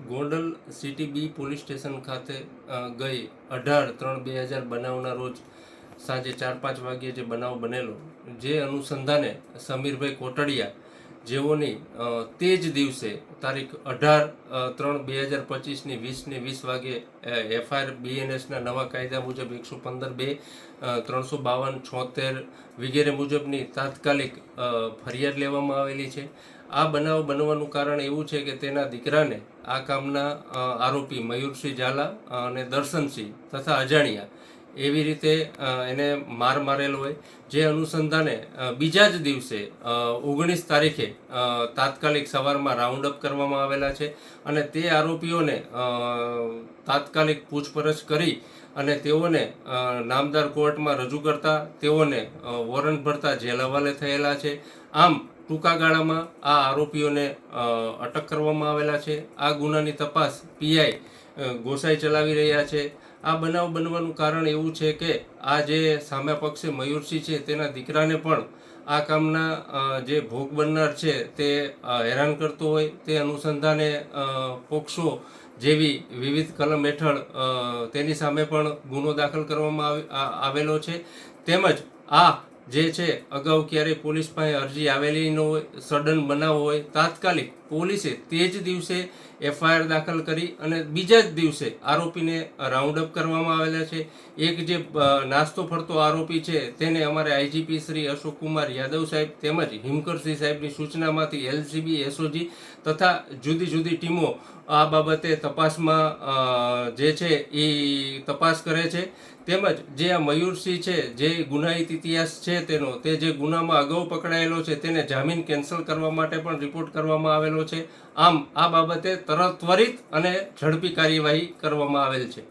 Gondal city B police station ખાતે ગઈ 18/3/2000 બનાવના રોજ સાંજે 4-5 વાગ્યે જે બનાવ બનેલો, જે અનુસંધાને સમીરભાઈ કોટડિયા જેઓની તે જ દિવસે તારીખ 18/3/2025ની 20:20 વાગે એફઆઈઆર બીએનએસના નવા કાયદા મુજબ 115(2), 352, 76 વગેરે મુજબની તાત્કાલિક ફરિયાદ લેવામાં આવેલી છે. આ બનાવ બનવાનું કારણ એવું છે કે તેના દીકરાને આ કામના આરોપી મયુરસિંહ ઝાલા અને દર્શનસિંહ તથા અજાણ્યા એવી રીતે એને માર મારેલો હોય, જે અનુસંધાને બીજા જ દિવસે 19 તારીખે તાત્કાલિક સવારમાં રાઉન્ડ અપ કરવામાં આવેલા છે અને તે આરોપીઓને તાત્કાલિક પૂછપરછ કરી અને તેઓને નામદાર કોર્ટમાં રજૂ કરતા તેઓને વોરંટ ભરતા જેલ હવાલે થયેલા છે. આમ ટૂંકા ગાળામાં આ આરોપીઓને અટક કરવામાં આવેલા છે. આ ગુનાની તપાસ પીઆઈ ગોસાઈ ચલાવી રહ્યા છે. આ બનાવ બનવાનું કારણ એવું છે કે આ જે સામે પક્ષે મયુરસિંહ છે તેના દીકરાને પણ આ કામના જે ભોગ બનનાર છે તે હેરાન કરતો હોય, તે અનુસંધાને પોક્સો જેવી વિવિધ કલમ હેઠળ તેની સામે પણ ગુનો દાખલ કરવામાં આવેલો છે. તેમજ આ જે છે અગાઉ ક્યારેય પોલીસ પાસે અરજી આવેલી ન હોય, સડન બનાવ હોય, તાત્કાલિક પોલીસે તે જ દિવસે એફઆઈઆર દાખલ કરી અને બીજા જ દિવસે આરોપીને રાઉન્ડ અપ કરવામાં આવેલા છે. એક જે નાસ્તો ફરતો આરોપી છે તેને અમારે આઈજીપી શ્રી અશોકકુમાર યાદવ સાહેબ તેમજ હિમકરસિંહ સાહેબની સૂચનામાંથી એલસીબી, એસઓજી તથા જુદી જુદી ટીમો આ બાબતે તપાસમાં જે છે એ તપાસ કરે છે. તેમજ જે આ મયુરસિંહ છે, જે ગુનાહિત ઇતિહાસ છે તેનો, તે જે ગુનામાં અગાઉ પકડાયેલો છે તેને જામીન કેન્સલ કરવા માટે પણ રિપોર્ટ કરવામાં આવેલો છે. આમ આ બાબતે ત્વરિત અને ઝડપી કાર્યવાહી કરવામાં આવેલ છે.